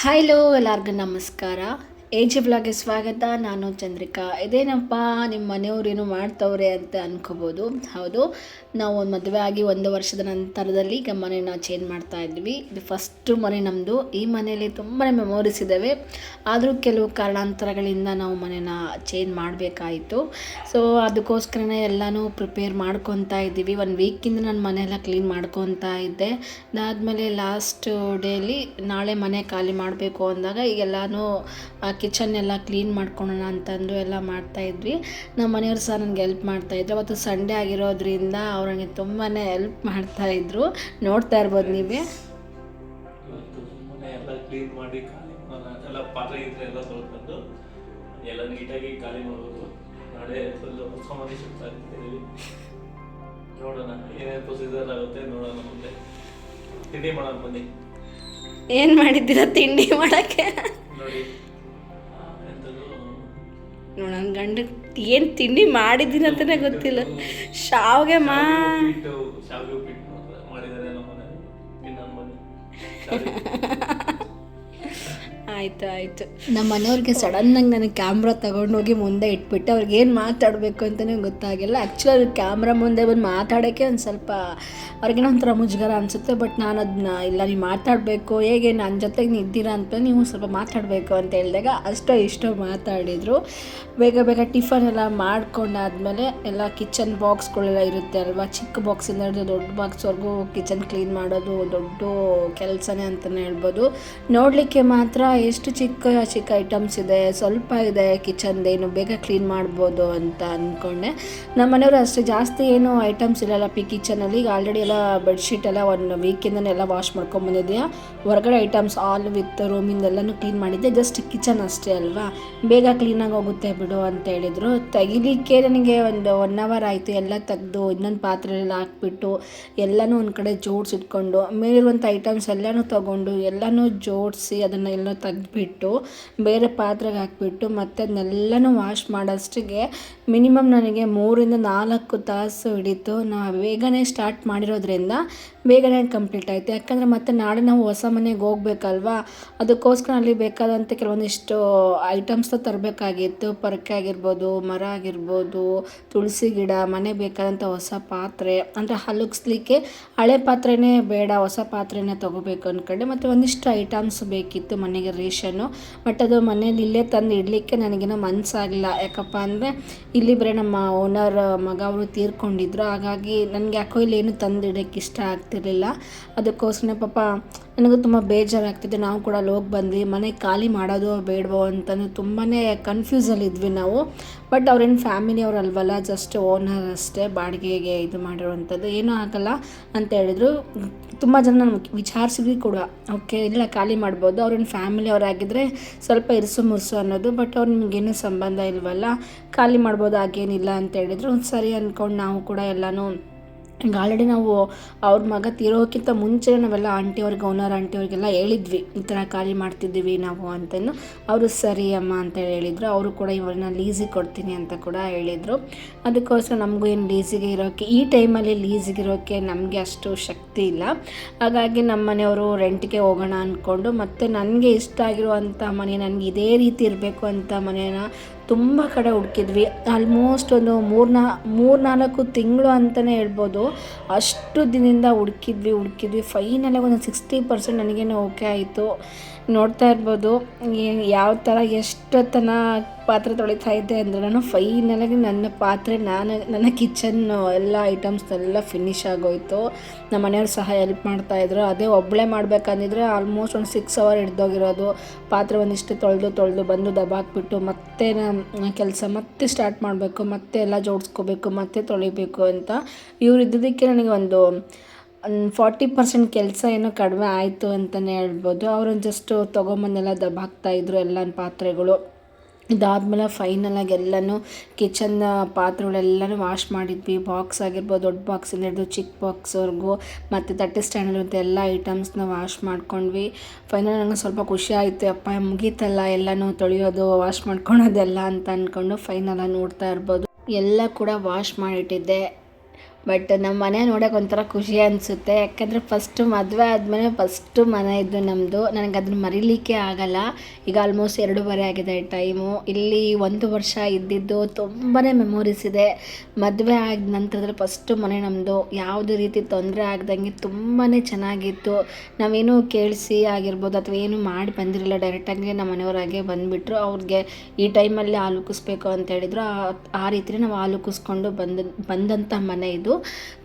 Hello ಎಲ್ಲರಿಗೂ ನಮಸ್ಕಾರ. G ವ್ಲಾಗ್ಗೆ ಸ್ವಾಗತ. ನಾನು ಚಂದ್ರಿಕಾ. ಇದೇನಪ್ಪ ನಿಮ್ಮ ಮನೆಯವ್ರೇನು ಮಾಡ್ತವ್ರೆ ಅಂತ ಅನ್ಕೋಬೋದು. ಹೌದು, ನಾವು ಒಂದು ಮದುವೆ ಆಗಿ 1 ವರ್ಷದ ನಂತರದಲ್ಲಿ ಈಗ ಮನೇನ ಚೇಂಜ್ ಮಾಡ್ತಾ ಇದ್ವಿ. ಇದು ಫಸ್ಟು ಮನೆ ನಮ್ಮದು. ಈ ಮನೆಯಲ್ಲಿ ತುಂಬಾ ಮೆಮೊರೀಸ್ ಇದ್ದಾವೆ. ಆದರೂ ಕೆಲವು ಕಾರಣಾಂತರಗಳಿಂದ ನಾವು ಮನೇನ ಚೇಂಜ್ ಮಾಡಬೇಕಾಯಿತು. ಸೊ ಅದಕ್ಕೋಸ್ಕರನೇ ಎಲ್ಲನೂ ಪ್ರಿಪೇರ್ ಮಾಡ್ಕೊತಾ ಇದ್ದೀವಿ. 1 ವೀಕಿಂದ ನಾನು ಮನೆಯೆಲ್ಲ ಕ್ಲೀನ್ ಮಾಡ್ಕೊತಾ ಇದ್ದೆ. ಅದಾದಮೇಲೆ ಲಾಸ್ಟ್ ಡೇಲಿ ನಾಳೆ ಮನೆ ಖಾಲಿ ಮಾಡಬೇಕು ಅಂದಾಗ ಈಗೆಲ್ಲನೂ ಕಿಚನ್ ಎಲ್ಲ ಕ್ಲೀನ್ ಮಾಡ್ಕೊಳ್ಳೋಣ ಅಂತಂದು ಎಲ್ಲ ಮಾಡ್ತಾಯಿದ್ವಿ. ನಮ್ಮ ಮನೆಯವರು ಸಹ ನನಗೆ ಹೆಲ್ಪ್ ಮಾಡ್ತಾಯಿದ್ರು. ಅವತ್ತು ಸಂಡೇ ಆಗಿರೋದ್ರಿಂದ ಅವ್ರು ನನಗೆ ತುಂಬಾ ಹೆಲ್ಪ್ ಮಾಡ್ತಾಯಿದ್ರು. ನೋಡ್ತಾ ಇರ್ಬೋದು ನೀವೇ. ಮನೆ ಎಲ್ಲ ಕ್ಲೀನ್ ಮಾಡಿ ಎಲ್ಲ ಪಾತ್ರೆ ಇದ್ರೆ ಎಲ್ಲ ತೊಳ್ಕೊಂಡು ಎಲ್ಲ ನೀಟಾಗಿ ಖಾಲಿ ಮಾಡ್ಬೋದು. ನಾಳೆ ಫುಲ್ಲು ಹೊಸ ಮನೆ ಶಿಫ್ಟ್ ಆಗ್ತಿದ್ದೀವಿ. ನೋಡೋಣ ಏನೇನು ಪ್ರೊಸೀಜರ್ ಆಗುತ್ತೆ ನೋಡೋಣ. ಮುಂದೆ ತಿಂಡಿ ಮಾಡೋಣ ಬನ್ನಿ. ಏನು ಮಾಡಿದ್ದೀರಾ ತಿಂಡಿ ಮಾಡೋಕ್ಕೆ? ನೋಡಿ ನನ್ನ ಗಂಡ ಏನು ತಿಂಡಿ ಮಾಡಿದ್ದೀನಿ ಅಂತಲೇ ಗೊತ್ತಿಲ್ಲ. ಶಾವಿಗೆ ಶಾವಿಗೆ ಉಪ್ಪಿಟ್ಟು ಮಾಡಿದ್ದಾರೆ ನಮ್ಮ ಮನೆಯಲ್ಲಿ. ಇನ್ನೊಂದು ಬನ್ನಿ. ಆಯಿತು. ನಮ್ಮ ಮನೆಯವ್ರಿಗೆ ಸಡನ್ನಾಗಿ ನನಗೆ ಕ್ಯಾಮ್ರಾ ತೊಗೊಂಡೋಗಿ ಮುಂದೆ ಇಟ್ಬಿಟ್ಟು ಅವ್ರಿಗೆ ಏನು ಮಾತಾಡಬೇಕು ಅಂತಲೇ ಗೊತ್ತಾಗಿಲ್ಲ. ಆ್ಯಕ್ಚುಲಿ ಅವ್ರಿಗೆ ಕ್ಯಾಮ್ರಾ ಮುಂದೆ ಬಂದು ಮಾತಾಡೋಕ್ಕೆ ಒಂದು ಸ್ವಲ್ಪ ಅವ್ರಿಗೇನೋ ಒಂಥರ ಮುಜುಗರ ಅನಿಸುತ್ತೆ. ಬಟ್ ನಾನು ಅದನ್ನ ಇಲ್ಲ, ನೀವು ಮಾತಾಡಬೇಕು, ಹೇಗೆ ನನ್ನ ಜೊತೆಗೆ ಇದ್ದೀರಾ ಅಂತ ನೀವು ಸ್ವಲ್ಪ ಮಾತಾಡಬೇಕು ಅಂತ ಹೇಳಿದಾಗ ಅಷ್ಟೋ ಇಷ್ಟೋ ಮಾತಾಡಿದರು. ಬೇಗ ಟಿಫನ್ ಎಲ್ಲ ಮಾಡ್ಕೊಂಡಾದ್ಮೇಲೆ ಎಲ್ಲ ಕಿಚನ್ ಬಾಕ್ಸ್ಗಳೆಲ್ಲ ಇರುತ್ತೆ ಅಲ್ವಾ, ಚಿಕ್ಕ ಬಾಕ್ಸಿಂದ ಹಿಡಿದು ದೊಡ್ಡ ಬಾಕ್ಸ್ವರೆಗೂ ಕಿಚನ್ ಕ್ಲೀನ್ ಮಾಡೋದು ದೊಡ್ಡ ಕೆಲಸನೇ ಅಂತಲೇ ಹೇಳ್ಬೋದು. ನೋಡಲಿಕ್ಕೆ ಮಾತ್ರ ಎಷ್ಟು ಚಿಕ್ಕ ಐಟಮ್ಸ್ ಇದೆ, ಸ್ವಲ್ಪ ಇದೆ ಕಿಚನ್ದೇನು, ಬೇಗ ಕ್ಲೀನ್ ಮಾಡ್ಬೋದು ಅಂತ ಅಂದ್ಕೊಂಡೆ. ನಮ್ಮ ಮನೆಯವರು ಅಷ್ಟೇ ಜಾಸ್ತಿ ಏನು ಐಟಮ್ಸ್ ಇರಲ್ಲ ಕಿಚನಲ್ಲಿ. ಈಗ ಆಲ್ರೆಡಿ ಎಲ್ಲ ಬೆಡ್ಶೀಟ್ ಎಲ್ಲ 1 ವೀಕಿಂದನೇ ಎಲ್ಲ ವಾಶ್ ಮಾಡ್ಕೊಂಬಂದಿದೆಯಾ. ಹೊರಗಡೆ ಐಟಮ್ಸ್ ಆಲ್ ವಿತ್ ರೂಮಿಂದೆಲ್ಲನೂ ಕ್ಲೀನ್ ಮಾಡಿದ್ದೆ. ಜಸ್ಟ್ ಕಿಚನ್ ಅಷ್ಟೇ ಅಲ್ವಾ, ಬೇಗ ಕ್ಲೀನಾಗಿ ಹೋಗುತ್ತೆ ಬಿಡು ಅಂತ ಹೇಳಿದರು. ತೆಗಿಲಿಕ್ಕೆ ನನಗೆ ಒಂದು 1 ಅವರ್ ಆಯಿತು. ಎಲ್ಲ ತೆಗೆದು ಇನ್ನೊಂದು ಪಾತ್ರೆಯಲ್ಲಿ ಹಾಕ್ಬಿಟ್ಟು ಎಲ್ಲನೂ ಒಂದು ಕಡೆ ಜೋಡಿಸಿಟ್ಕೊಂಡು ಮೇಲಿರುವಂಥ ಐಟಮ್ಸ್ ಎಲ್ಲನೂ ತೊಗೊಂಡು ಎಲ್ಲನೂ ಜೋಡಿಸಿ ಅದನ್ನು ಎಲ್ಲ ತೆಗೆದ್ಬಿಟ್ಟು ಬೇರೆ ಪಾತ್ರೆಗೆ ಹಾಕಿಬಿಟ್ಟು ಮತ್ತೆ ಅದನ್ನೆಲ್ಲನೂ ವಾಶ್ ಮಾಡೋಷ್ಟಿಗೆ ಮಿನಿಮಮ್ ನನಗೆ 3 ಇಂದ 4 ತಾಸು ಹಿಡಿತು. ನಾವು ಬೇಗನೆ ಸ್ಟಾರ್ಟ್ ಮಾಡಿರೋದ್ರಿಂದ ಬೇಗನೆ ಕಂಪ್ಲೀಟ್ ಆಯಿತು. ಯಾಕಂದರೆ ಮತ್ತೆ ನಾಳೆ ನಾವು ಹೊಸ ಮನೆಗೆ ಹೋಗ್ಬೇಕಲ್ವಾ, ಅದಕ್ಕೋಸ್ಕರ ಅಲ್ಲಿ ಬೇಕಾದಂಥ ಕೆಲವೊಂದಿಷ್ಟು ಐಟಮ್ಸ್ನ ತರಬೇಕಾಗಿತ್ತು. ಪೊರಕೆ ಆಗಿರ್ಬೋದು, ಮರ ಆಗಿರ್ಬೋದು, ತುಳಸಿ ಗಿಡ, ಮನೆ ಬೇಕಾದಂಥ ಹೊಸ ಪಾತ್ರೆ ಅಂದರೆ ಹಲಗಿಸ್ಲಿಕ್ಕೆ ಹಳೆ ಪಾತ್ರೆನೇ ಬೇಡ, ಹೊಸ ಪಾತ್ರೆನೇ ತೊಗೋಬೇಕು ಅಂದ್ಕೊಂಡೆ. ಮತ್ತು ಒಂದಿಷ್ಟು ಐಟಮ್ಸ್ ಬೇಕಿತ್ತು ಮನೆಗೆ, ರೇಷನ್ನು. ಬಟ್ ಅದು ಮನೇಲಿ ಇಲ್ಲೇ ತಂದು ಇಡಲಿಕ್ಕೆ ನನಗೇನೋ ಮನಸ್ಸಾಗಲಿಲ್ಲ. ಯಾಕಪ್ಪ ಅಂದರೆ ಇಲ್ಲಿ ಬರೀ ನಮ್ಮ ಓನರ್ ಮಗ ಅವರು ತೀರ್ಕೊಂಡಿದ್ರು. ಹಾಗಾಗಿ ನನಗೆ ಯಾಕೋ ಇಲ್ಲಿ ಏನು ತಂದು ಇಡೋಕ್ಕೆ ಇಷ್ಟ ಆಗ್ತಿರ್ಲಿಲ್ಲ. ಅದಕ್ಕೋಸ್ಕರ ಪಾಪ ನನಗೂ ತುಂಬ ಬೇಜಾರಾಗ್ತಿದೆ. ನಾವು ಕೂಡ ಅಲ್ಲಿ ಹೋಗಿ ಬಂದ್ವಿ. ಮನೆ ಖಾಲಿ ಮಾಡೋದು ಬೇಡವೋ ಅಂತಂದು ತುಂಬಾ ಕನ್ಫ್ಯೂಸಲ್ಲಿದ್ವಿ ನಾವು. ಬಟ್ ಅವ್ರೇನು ಫ್ಯಾಮಿಲಿ ಅವರಲ್ವಲ್ಲ, ಜಸ್ಟ್ ಓನರ್ ಅಷ್ಟೇ, ಬಾಡಿಗೆಗೆ ಇದು ಮಾಡಿರೋವಂಥದ್ದು, ಏನೂ ಆಗಲ್ಲ ಅಂತ ಹೇಳಿದರು. ತುಂಬ ಜನ ನಾನು ವಿಚಾರಿಸಿದ್ವಿ ಕೂಡ, ಓಕೆ ಇಲ್ಲ ಖಾಲಿ ಮಾಡ್ಬೋದು, ಅವ್ರೇನು ಫ್ಯಾಮಿಲಿ ಅವರಾಗಿದ್ದರೆ ಸ್ವಲ್ಪ ಇರಿಸು ಮುರ್ಸು ಅನ್ನೋದು. ಬಟ್ ಅವ್ರು ನಿಮಗೇನು ಸಂಬಂಧ ಇಲ್ವಲ್ಲ, ಖಾಲಿ ಮಾಡ್ಬೋದು, ಹಾಗೇನಿಲ್ಲ ಅಂತ ಹೇಳಿದರು. ಸರಿ ಅಂದ್ಕೊಂಡು ನಾವು ಕೂಡ ಎಲ್ಲನೂ ಈಗ ಆಲ್ರೆಡಿ ನಾವು ಅವ್ರ ಮಗ ತೀರೋಕ್ಕಿಂತ ಮುಂಚೆ ನಾವೆಲ್ಲ ಆಂಟಿಯವ್ರಿಗೆ, ಓನರ್ ಆಂಟಿಯವ್ರಿಗೆಲ್ಲ ಹೇಳಿದ್ವಿ ಈ ಥರ ಖಾಲಿ ಮಾಡ್ತಿದ್ದೀವಿ ನಾವು ಅಂತಲೂ. ಅವರು ಸರಿ ಅಮ್ಮ ಅಂತ ಹೇಳಿದರು. ಅವರು ಕೂಡ ಇವ್ರನ್ನ ಲೀಸಿಗೆ ಕೊಡ್ತೀನಿ ಅಂತ ಕೂಡ ಹೇಳಿದರು. ಅದಕ್ಕೋಸ್ಕರ ನಮಗೂ ಏನು ಲೀಸಿಗೆ ಇರೋಕ್ಕೆ ಈ ಟೈಮಲ್ಲಿ ಲೀಸಿಗೆ ಇರೋಕ್ಕೆ ನಮಗೆ ಅಷ್ಟು ಶಕ್ತಿ ಇಲ್ಲ. ಹಾಗಾಗಿ ನಮ್ಮ ಮನೆಯವರು ರೆಂಟ್ಗೆ ಹೋಗೋಣ ಅಂದ್ಕೊಂಡು, ಮತ್ತು ನನಗೆ ಇಷ್ಟ ಆಗಿರುವಂಥ ಮನೆ, ನನಗೆ ಇದೇ ರೀತಿ ಇರಬೇಕು ಅಂತ ಮನೇನ ತುಂಬ ಕಡೆ ಹುಡುಕಿದ್ವಿ. ಆಲ್ಮೋಸ್ಟ್ ಒಂದು 3-4 ತಿಂಗಳು ಅಂತಲೇ ಹೇಳ್ಬೋದು. ಅಷ್ಟು ದಿನದಿಂದ ಹುಡುಕಿದ್ವಿ. ಫೈನಲಾಗಿ ಒಂದು 60% ನನಗೇನು ಓಕೆ ಆಯಿತು. ನೋಡ್ತಾ ಇರ್ಬೋದು ಯಾವ ಥರ ಎಷ್ಟೊತ್ತನ ಪಾತ್ರೆ ತೊಳಿತಾ ಇದ್ದೆ ಅಂದರೆ, ನಾನು ಫೈನಲಾಗಿ ನನ್ನ ಪಾತ್ರೆ ನನ್ನ ಕಿಚನ್ನು ಎಲ್ಲ ಐಟಮ್ಸ್ನೆಲ್ಲ ಫಿನಿಶ್ ಆಗೋಯಿತು. ನಮ್ಮ ಮನೆಯವ್ರು ಸಹ ಹೆಲ್ಪ್ ಮಾಡ್ತಾಯಿದ್ರು. ಅದೇ ಒಬ್ಬಳೇ ಮಾಡಬೇಕಂದಿದ್ರೆ ಆಲ್ಮೋಸ್ಟ್ ಒಂದು 6 ಅವರ್ ಹಿಡ್ದೋಗಿರೋದು. ಪಾತ್ರೆ ಒಂದಿಷ್ಟು ತೊಳೆದು ಬಂದು ದಬಾಕ್ಬಿಟ್ಟು ಮತ್ತೆ ಕೆಲಸ ಮತ್ತೆ ಸ್ಟಾರ್ಟ್ ಮಾಡಬೇಕು, ಮತ್ತೆ ಎಲ್ಲ ಜೋಡಿಸ್ಕೋಬೇಕು, ಮತ್ತೆ ತೊಳಿಬೇಕು ಅಂತ. ಇವ್ರು ಇದ್ದದಕ್ಕೆ ನನಗೆ ಒಂದು 40% ಕೆಲಸ ಏನೋ ಕಡಿಮೆ ಆಯಿತು ಅಂತಲೇ ಹೇಳ್ಬೋದು. ಅವರು ಜಸ್ಟ್ ತೊಗೊಂಬಂದೆಲ್ಲ ದಬಾಕ್ತಾಯಿದ್ರು ಎಲ್ಲ ಪಾತ್ರೆಗಳು. ಇದಾದಮೇಲೆ ಫೈನಲಾಗಿ ಎಲ್ಲನೂ ಕಿಚನ್ ಪಾತ್ರೆಗಳೆಲ್ಲನೂ ವಾಶ್ ಮಾಡಿದ್ವಿ. ಬಾಕ್ಸ್ ಆಗಿರ್ಬೋದು, ದೊಡ್ಡ ಬಾಕ್ಸಿಂದ ಹಿಡಿದು ಚಿಕ್ಕ ಬಾಕ್ಸ್ವರೆಗೂ, ಮತ್ತು ತಟ್ಟೆ ಸ್ಟ್ಯಾಂಡಲ್ಲಿರುತ್ತೆ ಎಲ್ಲ ಐಟಮ್ಸ್ನ ವಾಶ್ ಮಾಡ್ಕೊಂಡ್ವಿ. ಫೈನಲ್ ನನಗೆ ಸ್ವಲ್ಪ ಖುಷಿ ಆಯಿತು, ಅಪ್ಪ ಮುಗೀತಲ್ಲ ಎಲ್ಲನೂ ತೊಳೆಯೋದು, ವಾಶ್ ಮಾಡ್ಕೊಳೋದೆಲ್ಲ ಅಂತ ಅಂದ್ಕೊಂಡು. ಫೈನಲಾಗಿ ನೋಡ್ತಾ ಇರ್ಬೋದು ಎಲ್ಲ ಕೂಡ ವಾಶ್ ಮಾಡಿಟ್ಟಿದ್ದೆ. ಬಟ್ ನಮ್ಮ ಮನೆ ನೋಡೋಕೆ ಒಂಥರ ಖುಷಿ ಅನಿಸುತ್ತೆ. ಯಾಕೆಂದರೆ ಫಸ್ಟು ಮದುವೆ ಆದಮೇಲೆ ಫಸ್ಟು ಮನೆ ಇದ್ದು ನಮ್ಮದು. ನನಗೆ ಅದನ್ನ ಮರೀಲಿಕ್ಕೆ ಆಗಲ್ಲ. ಈಗ ಆಲ್ಮೋಸ್ಟ್ 2.5 ಆಗಿದೆ ಟೈಮು. ಇಲ್ಲಿ 1 ವರ್ಷ ಇದ್ದಿದ್ದು ತುಂಬಾ ಮೆಮೊರೀಸ್ ಇದೆ. ಮದುವೆ ಆದ ನಂತರದಲ್ಲಿ ಫಸ್ಟು ಮನೆ ನಮ್ಮದು. ಯಾವುದೇ ರೀತಿ ತೊಂದರೆ ಆಗ್ದಂಗೆ ತುಂಬಾ ಚೆನ್ನಾಗಿತ್ತು. ನಾವೇನು ಕೇಳಿಸಿ ಆಗಿರ್ಬೋದು ಅಥವಾ ಏನು ಮಾಡಿ ಬಂದಿರಲಿಲ್ಲ, ಡೈರೆಕ್ಟಾಗಿ ನಮ್ಮ ಮನೆಯವರಾಗೆ ಬಂದುಬಿಟ್ರು. ಅವ್ರಿಗೆ ಈ ಟೈಮಲ್ಲಿ ಹಾಲು ಉಕ್ಕಿಸ್ಬೇಕು ಅಂತ ಹೇಳಿದ್ರು. ಆ ರೀತಿ ನಾವು ಹಾಲು ಉಕ್ಕಿಸ್ಕೊಂಡು ಬಂದಂಥ ಮನೆ ಇದು.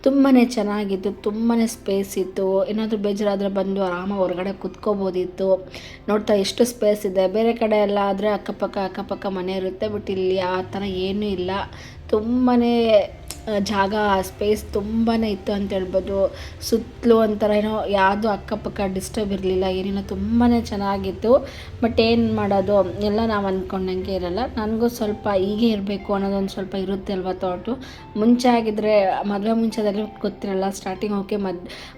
ತುಂಬಾ ಚೆನ್ನಾಗಿತ್ತು, ತುಂಬಾ ಸ್ಪೇಸ್ ಇತ್ತು. ಏನಾದರೂ ಬೇಜಾರಾದರೆ ಬಂದು ಆರಾಮಾಗಿ ಹೊರಗಡೆ ಕುತ್ಕೋಬೋದಿತ್ತು. ನೋಡ್ತಾ ಎಷ್ಟು ಸ್ಪೇಸ್ ಇದೆ. ಬೇರೆ ಕಡೆ ಎಲ್ಲ ಆದರೆ ಅಕ್ಕಪಕ್ಕ ಮನೆ ಇರುತ್ತೆ. ಬಟ್ ಇಲ್ಲಿ ಆ ಥರ ಏನೂ ಇಲ್ಲ. ತುಂಬಾ ಜಾಗ ಸ್ಪೇಸ್ ತುಂಬಾ ಇತ್ತು ಅಂತ ಹೇಳ್ಬೋದು. ಸುತ್ತಲೂ ಒಂಥರ ಏನೋ ಯಾವುದೂ ಅಕ್ಕಪಕ್ಕ ಡಿಸ್ಟರ್ಬ್ ಇರಲಿಲ್ಲ, ಏನಿಲ್ಲ, ತುಂಬಾ ಚೆನ್ನಾಗಿತ್ತು. ಬಟ್ ಏನು ಮಾಡೋದು, ಎಲ್ಲ ನಾವು ಅಂದ್ಕೊಂಡಂಗೆ ಇರಲ್ಲ. ನನಗೂ ಸ್ವಲ್ಪ ಹೀಗೆ ಇರಬೇಕು ಅನ್ನೋದೊಂದು ಸ್ವಲ್ಪ ಇರುತ್ತೆ ಅಲ್ವಾ ಥಾಟು. ಮುಂಚೆ ಆಗಿದ್ದರೆ ಮದುವೆ ಮುಂಚೆದಾಗಲೇ ಗೊತ್ತಿರಲ್ಲ. ಸ್ಟಾರ್ಟಿಂಗ್ ಓಕೆ,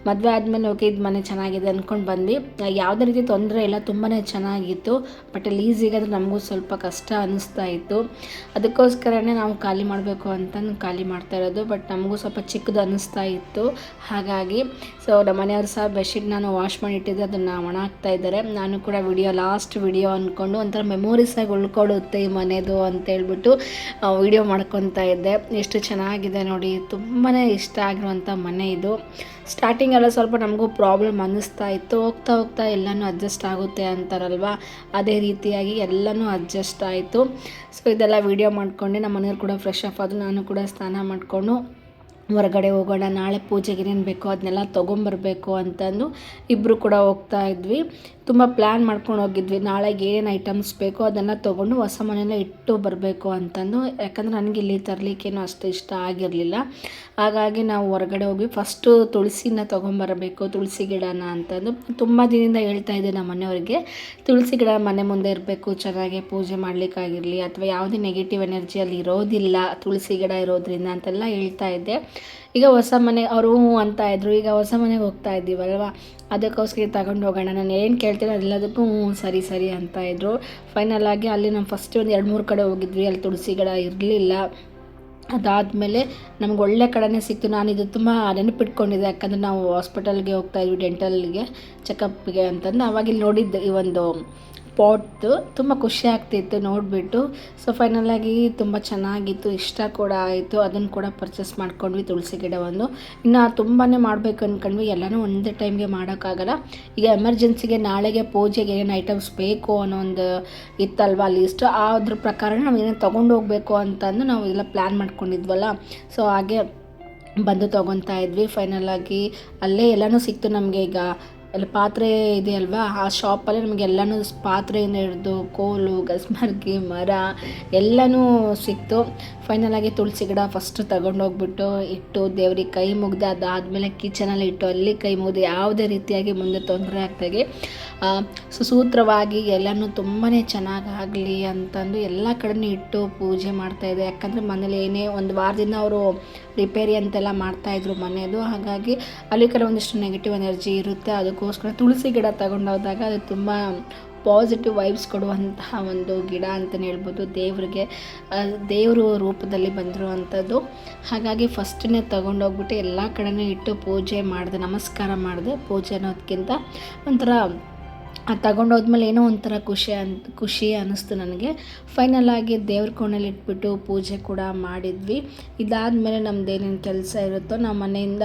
ಮದುವೆ ಆದಮೇಲೆ ಓಕೆ ಇದು ಮನೆ ಚೆನ್ನಾಗಿದೆ ಅಂದ್ಕೊಂಡು ಬಂದು ಯಾವುದೇ ರೀತಿ ತೊಂದರೆ ಇಲ್ಲ, ತುಂಬಾ ಚೆನ್ನಾಗಿತ್ತು. ಬಟ್ ಇಲ್ಲಿ ಈಸಿಗಾದ್ರೆ ನಮಗೂ ಸ್ವಲ್ಪ ಕಷ್ಟ ಅನ್ನಿಸ್ತಾ ಇತ್ತು. ಅದಕ್ಕೋಸ್ಕರನೇ ನಾವು ಖಾಲಿ ಮಾಡಬೇಕು ಅಂತಂದು ಖಾಲಿ ಮಾಡ್ತಾ ಇರೋದು. ಬಟ್ ನಮಗೂ ಸ್ವಲ್ಪ ಚಿಕ್ಕದು ಅನ್ನಿಸ್ತಾ ಇತ್ತು. ಹಾಗಾಗಿ ಸೊ ನಮ್ಮ ಮನೆಯವರು ಸಹ ಬೆಡ್ಶೀಟ್ ನಾನು ವಾಶ್ ಮಾಡಿ ಇಟ್ಟಿದ್ದೆ, ಅದನ್ನು ಒಣ ಹಾಕ್ತಾ ಇದ್ದಾರೆ. ನಾನು ಕೂಡ ಲಾಸ್ಟ್ ವಿಡಿಯೋ ಅಂದ್ಕೊಂಡು ಒಂಥರ ಮೆಮೊರೀಸಾಗಿ ಉಳ್ಕೊಡುತ್ತೆ ಈ ಮನೆದು ಅಂತೇಳ್ಬಿಟ್ಟು ವಿಡಿಯೋ ಮಾಡ್ಕೊತಾ ಇದ್ದೆ. ಎಷ್ಟು ಚೆನ್ನಾಗಿದೆ ನೋಡಿ, ತುಂಬಾ ಇಷ್ಟ ಆಗಿರುವಂಥ ಮನೆ ಇದು. ಸ್ಟಾರ್ಟಿಂಗೆಲ್ಲ ಸ್ವಲ್ಪ ನಮಗೂ ಪ್ರಾಬ್ಲಮ್ ಅನ್ನಿಸ್ತಾ ಇತ್ತು. ಹೋಗ್ತಾ ಎಲ್ಲನೂ ಅಡ್ಜಸ್ಟ್ ಆಗುತ್ತೆ ಅಂತಾರಲ್ವ, ಅದೇ ರೀತಿಯಾಗಿ ಎಲ್ಲನೂ ಅಡ್ಜಸ್ಟ್ ಆಯಿತು. ಸೊ ಇದೆಲ್ಲ ವಿಡಿಯೋ ಮಾಡ್ಕೊಂಡು ನಮ್ಮ ಮನೆಯವ್ರು ಕೂಡ ಫ್ರೆಶ್ ಅಪ್ ಆದರು. ನಾನು ಕೂಡ ಸ್ನಾನ ಮಾಡಿಕೊಂಡು ಹೊರಗಡೆ ಹೋಗೋಣ, ನಾಳೆ ಪೂಜೆಗೆ ಏನೇನು ಬೇಕೋ ಅದನ್ನೆಲ್ಲ ತೊಗೊಂಬರ್ಬೇಕು ಅಂತಂದು ಇಬ್ಬರು ಕೂಡ ಹೋಗ್ತಾ ಇದ್ವಿ. ತುಂಬ ಪ್ಲ್ಯಾನ್ ಮಾಡ್ಕೊಂಡು ಹೋಗಿದ್ವಿ. ನಾಳೆಗೆ ಏನೇನು ಐಟಮ್ಸ್ ಬೇಕೋ ಅದನ್ನು ತೊಗೊಂಡು ಹೊಸ ಮನೆಯಲ್ಲ ಇಟ್ಟು ಬರಬೇಕು ಅಂತಂದು. ಯಾಕಂದರೆ ನನಗೆ ಇಲ್ಲಿ ತರಲಿಕ್ಕೇನು ಅಷ್ಟು ಇಷ್ಟ ಆಗಿರಲಿಲ್ಲ. ಹಾಗಾಗಿ ನಾವು ಹೊರಗಡೆ ಹೋಗಿ ಫಸ್ಟು ತುಳಸಿನ ತೊಗೊಂಬರಬೇಕು, ತುಳಸಿ ಗಿಡನ ಅಂತಂದು ತುಂಬ ದಿನದಿಂದ ಹೇಳ್ತಾ ಇದ್ದೆ ನಮ್ಮ ಮನೆಯವ್ರಿಗೆ. ತುಳಸಿ ಗಿಡ ಮನೆ ಮುಂದೆ ಇರಬೇಕು, ಚೆನ್ನಾಗಿ ಪೂಜೆ ಮಾಡಲಿಕ್ಕಾಗಿರಲಿ ಅಥವಾ ಯಾವುದೇ ನೆಗೆಟಿವ್ ಎನರ್ಜಿ ಅಲ್ಲಿ ಇರೋದಿಲ್ಲ ತುಳಸಿ ಗಿಡ ಇರೋದ್ರಿಂದ ಅಂತೆಲ್ಲ ಹೇಳ್ತಾ ಇದ್ದೆ. ಈಗ ಹೊಸ ಮನೆ ಅವರು ಅಂತ ಇದ್ರು. ಈಗ ಹೊಸ ಮನೆಗೆ ಹೋಗ್ತಾ ಇದ್ದೀವಲ್ವ, ಅದಕ್ಕೋಸ್ಕರ ತಗೊಂಡು ಹೋಗೋಣ, ನಾನು ಏನು ಕೇಳ್ತೀನಿ ಅದೆಲ್ಲದಕ್ಕೂ ಸರಿ ಅಂತ ಇದ್ರು. ಫೈನಲ್ ಆಗಿ ಅಲ್ಲಿ ನಾವು ಫಸ್ಟ್ ಒಂದು 2-3 ಕಡೆ ಹೋಗಿದ್ವಿ. ಅಲ್ಲಿ ತುಳಸಿ ಗಿಡ ಇರಲಿಲ್ಲ. ಅದಾದಮೇಲೆ ನಮ್ಗೆ ಒಳ್ಳೆ ಕಡೆನೇ ಸಿಕ್ತು. ನಾನು ಇದು ತುಂಬ ನೆನಪಿಟ್ಕೊಂಡಿದ್ದೆ. ಯಾಕಂದರೆ ನಾವು ಹಾಸ್ಪಿಟಲ್ಗೆ ಹೋಗ್ತಾಯಿದ್ವಿ, ಡೆಂಟಲ್ಗೆ ಚೆಕಪ್ಗೆ ಅಂತಂದು. ಆವಾಗ ಇಲ್ಲಿ ನೋಡಿದ್ದು ಈ ಒಂದು ಪಾಟು ತುಂಬ ಖುಷಿ ಆಗ್ತಿತ್ತು ನೋಡಿಬಿಟ್ಟು. ಸೊ ಫೈನಲಾಗಿ ತುಂಬ ಚೆನ್ನಾಗಿತ್ತು, ಇಷ್ಟ ಕೂಡ ಆಯಿತು. ಅದನ್ನು ಕೂಡ ಪರ್ಚೇಸ್ ಮಾಡ್ಕೊಂಡ್ವಿ, ತುಳಸಿ ಗಿಡ ಒಂದು. ಇನ್ನು ತುಂಬಾ ಮಾಡಬೇಕು ಅಂದ್ಕೊಂಡ್ವಿ, ಎಲ್ಲನೂ ಒಂದೇ ಟೈಮ್ಗೆ ಮಾಡೋಕ್ಕಾಗಲ್ಲ. ಈಗ ಎಮರ್ಜೆನ್ಸಿಗೆ ನಾಳೆಗೆ ಪೂಜೆಗೆ ಏನೇನು ಐಟಮ್ಸ್ ಬೇಕು ಅನ್ನೋ ಒಂದು ಇತ್ತಲ್ವ ಲೀಸ್ಟ್, ಅದ್ರ ಪ್ರಕಾರ ನಾವು ಏನೇನು ತೊಗೊಂಡು ಹೋಗಬೇಕು ಅಂತಂದು ನಾವು ಎಲ್ಲ ಪ್ಲ್ಯಾನ್ ಮಾಡ್ಕೊಂಡಿದ್ವಲ್ಲ. ಸೊ ಹಾಗೆ ಬಂದು ತೊಗೊತಾ ಇದ್ವಿ. ಫೈನಲಾಗಿ ಅಲ್ಲೇ ಎಲ್ಲನೂ ಸಿಕ್ತು ನಮಗೆ. ಈಗ ಎಲ್ಲ ಪಾತ್ರೆ ಇದೆ ಅಲ್ವಾ, ಆ ಶಾಪಲ್ಲಿ ನಮಗೆ ಎಲ್ಲನೂ ಪಾತ್ರೆಯಿಂದ ಹಿಡಿದು ಕೋಲು, ಗಸ್ಮರ್ಗಿ, ಮರ ಎಲ್ಲನೂ ಸಿಕ್ತು. ಫೈನಲಾಗಿ ತುಳಸಿ ಗಿಡ ಫಸ್ಟ್ ತಗೊಂಡೋಗ್ಬಿಟ್ಟು ಇಟ್ಟು ದೇವ್ರಿಗೆ ಕೈ ಮುಗ್ದು, ಅದಾದಮೇಲೆ ಕಿಚನಲ್ಲಿ ಇಟ್ಟು ಅಲ್ಲಿ ಕೈ ಮುಗ್ದು ಯಾವುದೇ ರೀತಿಯಾಗಿ ಮುಂದೆ ತೊಂದರೆ ಆಗ್ದಾಗೆ ಸುಸೂತ್ರವಾಗಿ ಎಲ್ಲನೂ ತುಂಬಾ ಚೆನ್ನಾಗಾಗಲಿ ಅಂತಂದು ಎಲ್ಲ ಕಡೆನೂ ಇಟ್ಟು ಪೂಜೆ ಮಾಡ್ತಾಯಿದ್ದೆ. ಯಾಕಂದರೆ ಮನೇಲಿ ಏನೇ ಒಂದು ವಾರದಿಂದ ಅವರು ರಿಪೇರಿ ಅಂತೆಲ್ಲ ಮಾಡ್ತಾಯಿದ್ರು ಮನೆಯದು. ಹಾಗಾಗಿ ಅಲ್ಲಿ ಕಡೆ ಒಂದಿಷ್ಟು ನೆಗೆಟಿವ್ ಎನರ್ಜಿ ಇರುತ್ತೆ. ಅದಕ್ಕೋಸ್ಕರ ತುಳಸಿ ಗಿಡ ತಗೊಂಡೋದಾಗ ಅದು ತುಂಬ ಪಾಸಿಟಿವ್ ವೈಬ್ಸ್ ಕೊಡುವಂತಹ ಒಂದು ಗಿಡ ಅಂತಲೇ ಹೇಳ್ಬೋದು. ದೇವರು ರೂಪದಲ್ಲಿ ಬಂದಿರುವಂಥದ್ದು. ಹಾಗಾಗಿ ಫಸ್ಟನ್ನೇ ತೊಗೊಂಡೋಗ್ಬಿಟ್ಟು ಎಲ್ಲ ಕಡೆನೂ ಇಟ್ಟು ಪೂಜೆ ಮಾಡಿದೆ, ನಮಸ್ಕಾರ ಮಾಡಿದೆ. ಪೂಜೆ ಅನ್ನೋದಕ್ಕಿಂತ ಒಂಥರ ತಗೊಂಡೋದ್ಮೇಲೆ ಏನೋ ಒಂಥರ ಖುಷಿ ಅನ್ನಿಸ್ತು ನನಗೆ. ಫೈನಲಾಗಿ ದೇವ್ರ ಕೋಣೆಯಲ್ಲಿ ಇಟ್ಬಿಟ್ಟು ಪೂಜೆ ಕೂಡ ಮಾಡಿದ್ವಿ. ಇದಾದಮೇಲೆ ನಮ್ದು ಏನೇನು ಕೆಲಸ ಇರುತ್ತೋ ನಾವು ಮನೆಯಿಂದ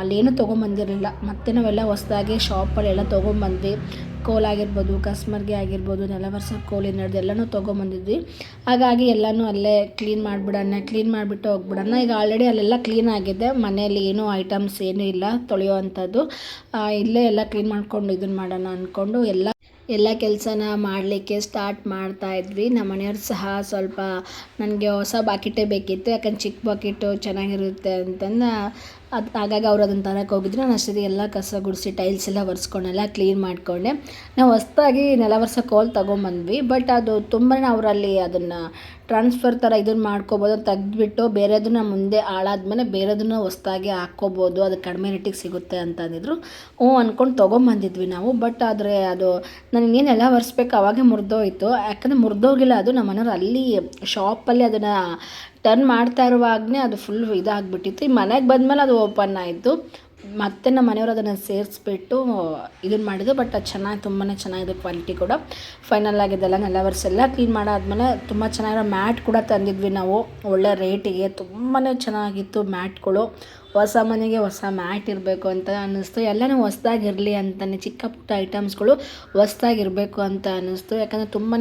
ಅಲ್ಲೇನೂ ತೊಗೊಂಬಂದಿರಲಿಲ್ಲ. ಮತ್ತು ನಾವೆಲ್ಲ ಹೊಸದಾಗಿ ಶಾಪಲ್ಲಿ ಎಲ್ಲ ತೊಗೊಂಬಂದ್ವಿ. ಕೋಲಾಗಿರ್ಬೋದು, ಕಸ್ಮರ್ಗೆ ಆಗಿರ್ಬೋದು, ನೆಲವರ್ಸ ಕೋಲಿನ ಹಿಡ್ದು ಎಲ್ಲನೂ ತೊಗೊಂಬಂದಿದ್ವಿ. ಹಾಗಾಗಿ ಎಲ್ಲನೂ ಅಲ್ಲೇ ಕ್ಲೀನ್ ಮಾಡಿಬಿಟ್ಟು ಹೋಗ್ಬಿಡೋಣ. ಈಗ ಆಲ್ರೆಡಿ ಅಲ್ಲೆಲ್ಲ ಕ್ಲೀನ್ ಆಗಿದೆ. ಮನೆಯಲ್ಲಿ ಏನೂ ಐಟಮ್ಸ್ ಏನೂ ಇಲ್ಲ ತೊಳೆಯೋ ಅಂಥದ್ದು. ಇಲ್ಲೇ ಎಲ್ಲ ಕ್ಲೀನ್ ಮಾಡ್ಕೊಂಡು ಇದನ್ನು ಮಾಡೋಣ ಅಂದ್ಕೊಂಡು ಎಲ್ಲ ಕೆಲಸನ ಮಾಡಲಿಕ್ಕೆ ಸ್ಟಾರ್ಟ್ ಮಾಡ್ತಾಯಿದ್ವಿ. ನಮ್ಮ ಮನೆಯವ್ರು ಸಹ ಸ್ವಲ್ಪ ನನಗೆ ಹೊಸ ಬಾಕಿಟೇ ಬೇಕಿತ್ತು. ಯಾಕಂದ್ರೆ ಚಿಕ್ಕ ಬಾಕಿಟು ಚೆನ್ನಾಗಿರುತ್ತೆ ಅಂತಂದು ಹಾಗಾಗಿ ಅವ್ರು ಅದನ್ನು ತರಕ್ಕೆ ಹೋಗಿದ್ರು. ನಾನು ಅಷ್ಟೊತ್ತಿಗೆ ಎಲ್ಲ ಕಸ ಗುಡಿಸಿ ಟೈಲ್ಸ್ ಎಲ್ಲ ಒರೆಸ್ಕೊಂಡೆಲ್ಲ ಕ್ಲೀನ್ ಮಾಡಿಕೊಂಡೆ. ನಾವು ಹೊಸ್ದಾಗಿ ನೆಲವರ್ಸೋ ಕೋಲ್ ತೊಗೊಂಬಂದ್ವಿ. ಬಟ್ ಅದು ತುಂಬಾ ಅವರಲ್ಲಿ ಅದನ್ನು ಟ್ರಾನ್ಸ್ಫರ್ ಥರ ಇದನ್ನು ಮಾಡ್ಕೋಬೋದು, ತೆಗೆದ್ಬಿಟ್ಟು ಬೇರೆದನ್ನ ಮುಂದೆ ಹಾಳಾದ್ಮೇಲೆ ಬೇರೆದನ್ನ ಹೊಸ್ದಾಗಿ ಹಾಕ್ಕೋಬೋದು, ಅದು ಕಡಿಮೆ ರೇಟಿಗೆ ಸಿಗುತ್ತೆ ಅಂತಂದಿದ್ರು. ಅಂದ್ಕೊಂಡು ತೊಗೊಂಬಂದಿದ್ವಿ ನಾವು. ಬಟ್ ಆದರೆ ಅದು ನನಗೇನೆಲ್ಲ ಒರೆಸ್ಬೇಕು ಅವಾಗೇ ಮುರಿದೋಯ್ತು. ಯಾಕಂದರೆ ಮುರಿದೋಗಿಲ್ಲ, ಅದು ನಮ್ಮ ಮನೆಯವ್ರು ಅಲ್ಲಿ ಶಾಪಲ್ಲಿ ಅದನ್ನು ಟರ್ನ್ ಮಾಡ್ತಾ ಇರುವಾಗಲೇ ಅದು ಫುಲ್ ಇದಾಗ್ಬಿಟ್ಟಿತ್ತು. ಈ ಮನೆಗೆ ಬಂದಮೇಲೆ ಅದು ಓಪನ್ ಆಯಿತು. ಮತ್ತೆ ನಮ್ಮ ಮನೆಯವರು ಅದನ್ನು ಸೇರಿಸ್ಬಿಟ್ಟು ಇದನ್ನು ಮಾಡಿದ್ರು. ಬಟ್ ಅದು ಚೆನ್ನಾಗಿ ತುಂಬಾ ಚೆನ್ನಾಗಿದೆ ಕ್ವಾಲಿಟಿ ಕೂಡ. ಫೈನಲ್ ಆಗಿದ್ದೆಲ್ಲ ನೆಲವರ್ಸ್ ಎಲ್ಲ ಕ್ಲೀನ್ ಮಾಡಾದ್ಮೇಲೆ ತುಂಬ ಚೆನ್ನಾಗಿರೋ ಮ್ಯಾಟ್ ಕೂಡ ತಂದಿದ್ವಿ ನಾವು ಒಳ್ಳೆ ರೇಟಿಗೆ. ತುಂಬಾ ಚೆನ್ನಾಗಿತ್ತು ಮ್ಯಾಟ್ಗಳು. ಹೊಸ ಮನೆಗೆ ಹೊಸ ಮ್ಯಾಟ್ ಇರಬೇಕು ಅಂತ ಅನ್ನಿಸ್ತು. ಎಲ್ಲನೂ ಹೊಸ್ದಾಗಿರಲಿ ಅಂತಲೇ ಚಿಕ್ಕ ಪುಟ್ಟ ಐಟಮ್ಸ್ಗಳು ಹೊಸ್ದಾಗಿರಬೇಕು ಅಂತ ಅನ್ನಿಸ್ತು. ಯಾಕಂದರೆ ತುಂಬಾ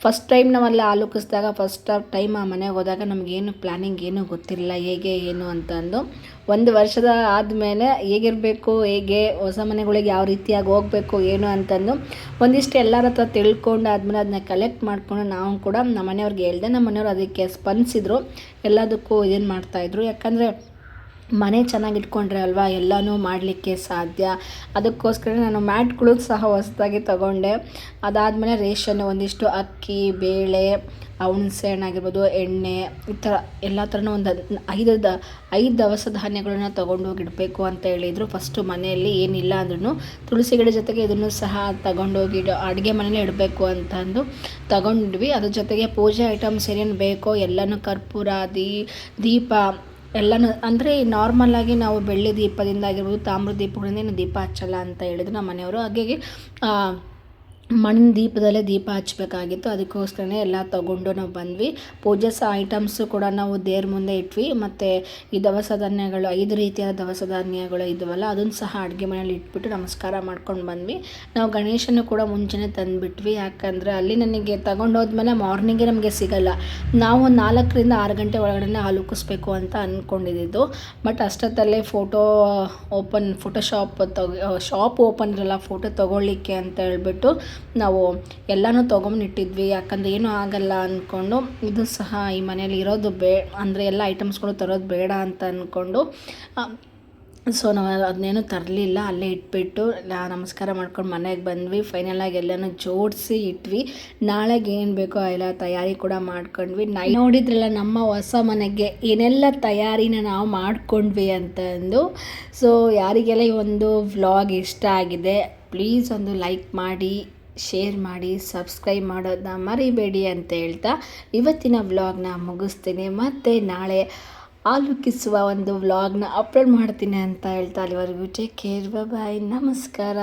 ಫಸ್ಟ್ ಟೈಮ್ ನಾವೆಲ್ಲ ಆಲೋಚಿಸಿದಾಗ ಫಸ್ಟ್ ಟೈಮ್ ಆ ಮನೆಗೆ ಹೋದಾಗ ನಮಗೇನು ಪ್ಲ್ಯಾನಿಂಗ್ ಏನೂ ಗೊತ್ತಿರಲಿಲ್ಲ ಹೇಗೆ ಏನು ಅಂತಂದು. 1 ವರ್ಷದ ಆದಮೇಲೆ ಹೇಗಿರಬೇಕು, ಹೇಗೆ ಹೊಸ ಮನೆಗಳಿಗೆ ಯಾವ ರೀತಿಯಾಗಿ ಹೋಗಬೇಕು ಏನು ಅಂತಂದು ಒಂದಿಷ್ಟು ಎಲ್ಲರ ಹತ್ರ ತಿಳ್ಕೊಂಡು ಆದಮೇಲೆ ಅದನ್ನ ಕಲೆಕ್ಟ್ ಮಾಡಿಕೊಂಡು ನಾವು ಕೂಡ ನಮ್ಮ ಮನೆಯವ್ರಿಗೆ ಹೇಳಿದೆ. ನಮ್ಮ ಮನೆಯವ್ರು ಅದಕ್ಕೆ ಸ್ಪಂದಿಸಿದ್ರು. ಎಲ್ಲದಕ್ಕೂ ಏನು ಮಾಡ್ತಾಯಿದ್ರು. ಯಾಕಂದರೆ ಮನೆ ಚೆನ್ನಾಗಿ ಇಟ್ಕೊಂಡ್ರೆ ಅಲ್ವಾ ಎಲ್ಲನೂ ಮಾಡಲಿಕ್ಕೆ ಸಾಧ್ಯ. ಅದಕ್ಕೋಸ್ಕರ ನಾನು ಮ್ಯಾಟ್ಗಳು ಸಹ ಹೊಸದಾಗಿ ತಗೊಂಡೆ. ಅದಾದಮೇಲೆ ರೇಷನ್ ಒಂದಿಷ್ಟು ಅಕ್ಕಿ, ಬೇಳೆ, ಹುಣಸೆ ಹಣ್ಣಾಗಿರ್ಬೋದು, ಎಣ್ಣೆ, ಈ ಥರ ಎಲ್ಲ ಥರನೂ ಒಂದು 5 ದವಸ ಧಾನ್ಯಗಳನ್ನ ತೊಗೊಂಡೋಗಿಡಬೇಕು ಅಂತ ಹೇಳಿದರು. ಫಸ್ಟು ಮನೆಯಲ್ಲಿ ಏನಿಲ್ಲ ಅಂದ್ರೂ ತುಳಸಿ ಗಿಡ ಜೊತೆಗೆ ಇದನ್ನು ಸಹ ತಗೊಂಡೋಗಿ ಅಡುಗೆ ಮನೇಲಿ ಇಡಬೇಕು ಅಂತಂದು ತಗೊಂಡ್ವಿ. ಅದ್ರ ಜೊತೆಗೆ ಪೂಜೆ ಐಟಮ್ಸ್ ಏನೇನು ಬೇಕೋ ಎಲ್ಲನೂ ಕರ್ಪೂರ, ದೀಪ ಎಲ್ಲನೂ. ಅಂದರೆ ನಾರ್ಮಲಾಗಿ ನಾವು ಬೆಳ್ಳಿ ದೀಪದಿಂದ ಆಗಿರ್ಬೋದು, ತಾಮ್ರ ದೀಪಗಳಿಂದ ಏನು ದೀಪ ಹಚ್ಚಲ್ಲ ಅಂತ ಹೇಳಿದ್ರು ನಮ್ಮ ಮನೆಯವರು. ಹಾಗಾಗಿ ಮಣ್ಣಿನ ದೀಪದಲ್ಲೇ ದೀಪ ಹಚ್ಚಬೇಕಾಗಿತ್ತು. ಅದಕ್ಕೋಸ್ಕರನೇ ಎಲ್ಲ ತೊಗೊಂಡು ನಾವು ಬಂದ್ವಿ. ಪೂಜೆ ಐಟಮ್ಸು ಕೂಡ ನಾವು ದೇವ್ರ ಮುಂದೆ ಇಟ್ವಿ. ಮತ್ತು ಈ ದವಸ ಧಾನ್ಯಗಳು 5 ರೀತಿಯಾದ ದವಸ ಧಾನ್ಯಗಳು ಇದ್ವಲ್ಲ ಅದನ್ನು ಸಹ ಅಡುಗೆ ಮನೇಲಿ ಇಟ್ಬಿಟ್ಟು ನಮಸ್ಕಾರ ಮಾಡ್ಕೊಂಡು ಬಂದ್ವಿ. ನಾವು ಗಣೇಶನ ಕೂಡ ಮುಂಚೆನೇ ತಂದುಬಿಟ್ವಿ. ಯಾಕಂದರೆ ಅಲ್ಲಿ ನನಗೆ ತಗೊಂಡೋದ್ಮೇಲೆ ಮಾರ್ನಿಂಗೇ ನಮಗೆ ಸಿಗಲ್ಲ. ನಾವು 4 ರಿಂದ 6 ಗಂಟೆ ಒಳಗಡೆ ಹಾಲುಕ್ಕಿಸ್ಬೇಕು ಅಂತ ಅಂದ್ಕೊಂಡಿದ್ದು. ಬಟ್ ಅಷ್ಟೊತ್ತಲ್ಲೇ ಶಾಪ್ ಓಪನ್ ಇರಲ್ಲ ಫೋಟೋ ತೊಗೊಳ್ಳಿಕ್ಕೆ ಅಂತ ಹೇಳ್ಬಿಟ್ಟು ನಾವು ಎಲ್ಲನೂ ತೊಗೊಂಡಿಟ್ಟಿದ್ವಿ. ಯಾಕಂದರೆ ಏನೂ ಆಗಲ್ಲ ಅಂದ್ಕೊಂಡು. ಇದು ಸಹ ಈ ಮನೇಲಿ ಇರೋದು ಅಂದರೆ ಎಲ್ಲ ಐಟಮ್ಸ್ಗಳು ತರೋದು ಬೇಡ ಅಂತ ಅಂದ್ಕೊಂಡು ಸೊ ನಾವು ಅದನ್ನೇನು ತರಲಿಲ್ಲ. ಅಲ್ಲೇ ಇಟ್ಬಿಟ್ಟು ನಮಸ್ಕಾರ ಮಾಡ್ಕೊಂಡು ಮನೆಗೆ ಬಂದ್ವಿ. ಫೈನಲಾಗಿ ಎಲ್ಲನೂ ಜೋಡಿಸಿ ಇಟ್ವಿ. ನಾಳೆಗೆ ಏನು ಬೇಕೋ ಎಲ್ಲ ತಯಾರಿ ಕೂಡ ಮಾಡ್ಕೊಂಡ್ವಿ. ನೋಡಿದ್ರಲ್ಲ ನಮ್ಮ ಹೊಸ ಮನೆಗೆ ಏನೆಲ್ಲ ತಯಾರಿನ ನಾವು ಮಾಡ್ಕೊಂಡ್ವಿ ಅಂತಂದು. ಸೊ ಯಾರಿಗೆಲ್ಲ ಈ ಒಂದು ವ್ಲಾಗ್ ಇಷ್ಟ ಆಗಿದೆ ಪ್ಲೀಸ್ ಒಂದು ಲೈಕ್ ಮಾಡಿ, ಶೇರ್ ಮಾಡಿ, ಸಬ್ಸ್ಕ್ರೈಬ್ ಮಾಡೋದನ್ನ ಮರಿಬೇಡಿ ಅಂತ ಹೇಳ್ತಾ ಇವತ್ತಿನ ವ್ಲಾಗ್ನ ಮುಗಿಸ್ತೀನಿ. ಮತ್ತು ನಾಳೆ ಆಲೋಚಿಸುವ ಒಂದು ವ್ಲಾಗ್ನ ಅಪ್ಲೋಡ್ ಮಾಡ್ತೀನಿ ಅಂತ ಹೇಳ್ತಾ ಅಲ್ಲಿವರೆಗೂ ಟೇಕ್ ಕೇರ್, ಬಾಯ್, ನಮಸ್ಕಾರ.